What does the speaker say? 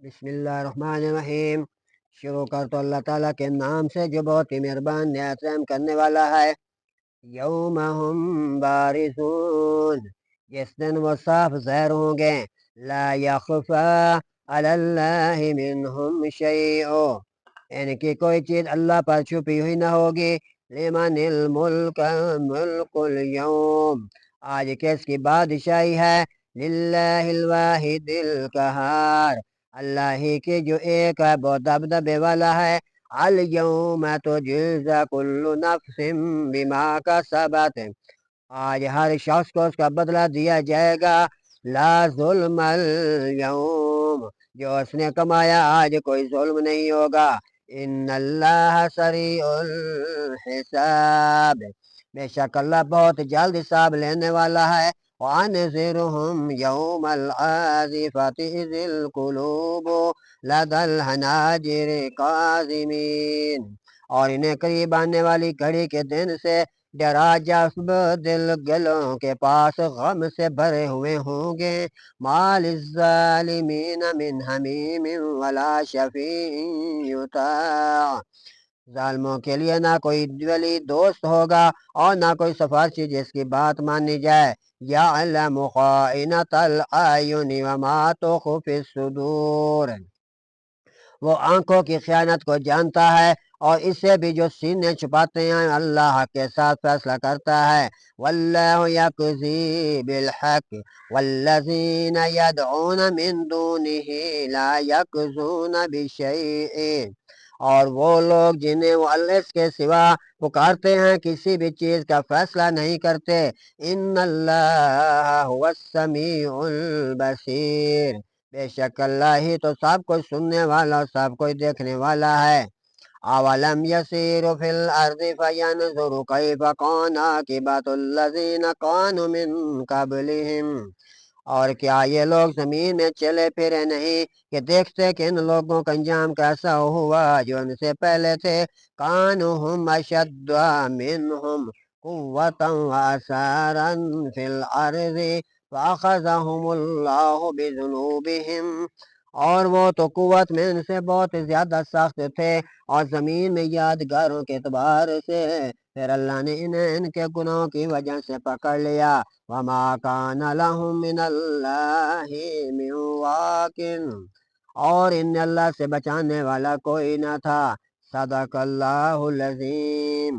بسم اللہ الرحمن الرحیم۔ شروع کر تو اللہ تعالیٰ کے نام سے جو بہت ہی مہربان نہایت رحم کرنے والا ہے۔ یوم ہم بارزون، جس دن وہ صاف ظاہر ہوں گے۔ لا یخفا علی اللہ منہم شیء، ان کی کوئی چیز اللہ پر چھپی ہوئی نہ ہوگی۔ لمن الملک ملک اليوم، آج کس کی بادشاہی ہے؟ للہ الواحد القہار، اللہ ہی کی جو ایک ہے وہ دبدبے والا ہے۔ الیوم تجزی کل نفس بما کسبت، آج ہر شخص کو اس کا بدلہ دیا جائے گا۔ لا ظلم اليوم، جو اس نے کمایا آج کوئی ظلم نہیں ہوگا۔ ان اللہ سریع الحساب، بے شک اللہ بہت جلد حساب لینے والا ہے۔ وَأَنذِرْهُمْ يَوْمَ الْآزِفَةِ إِذِ الْقُلُوبُ لَدَى الْحَنَاجِرِ كَاظِمِينَ، اور انہیں قریب آنے والی گھڑی کے دن سے ڈرا جب دل گلوں کے پاس غم سے بھرے ہوئے ہوں گے۔ مَا لِلظَّالِمِينَ مِنْ حَمِيمٍ وَلَا شَفِيعٍ يُطَاعُ، ظالموں کے لیے نہ کوئی ولی دوست ہوگا اور نہ کوئی سفارشی جس کی بات مانی جائے۔ یعلم خائنۃ الاعین وما تخفی الصدور، وہ آنکھوں کی خیانت کو جانتا ہے اور اسے بھی جو سینے چھپاتے ہیں اللہ کے ساتھ فیصلہ کرتا ہے۔ واللہ یقضی بالحق والذین یدعون من دونہ لا یقضون بشیء، اور وہ لوگ جنہیں وہ اللہ کے سوا پکارتے ہیں کسی بھی چیز کا فیصلہ نہیں کرتے۔ ان اللہ هو السمیع البصیر، بے شک اللہ ہی تو سب کچھ سننے والا اور سب کچھ دیکھنے والا ہے۔ اولم یسیروا فی الارض فینظروا کیف کان عاقبۃ الذین کانوا من قبلہم، اور کیا یہ لوگ زمین میں چلے پھرے نہیں کہ دیکھتے کہ ان لوگوں کا انجام کیسا ہوا جو ان سے پہلے تھے۔ کانوا ہم اشد منہم قوۃ وآثارا فی الارض فاخذہم اللہ بذنوبہم، اور وہ تو قوت میں ان سے بہت زیادہ سخت تھے اور زمین میں یادگاروں کے اعتبار سے پھر اللہ نے انہیں ان کے گناہوں کی وجہ سے پکڑ لیا۔ وما کان لہم من اللہ من واق، اور ان اللہ سے بچانے والا کوئی نہ تھا۔ صدق اللہ العظیم۔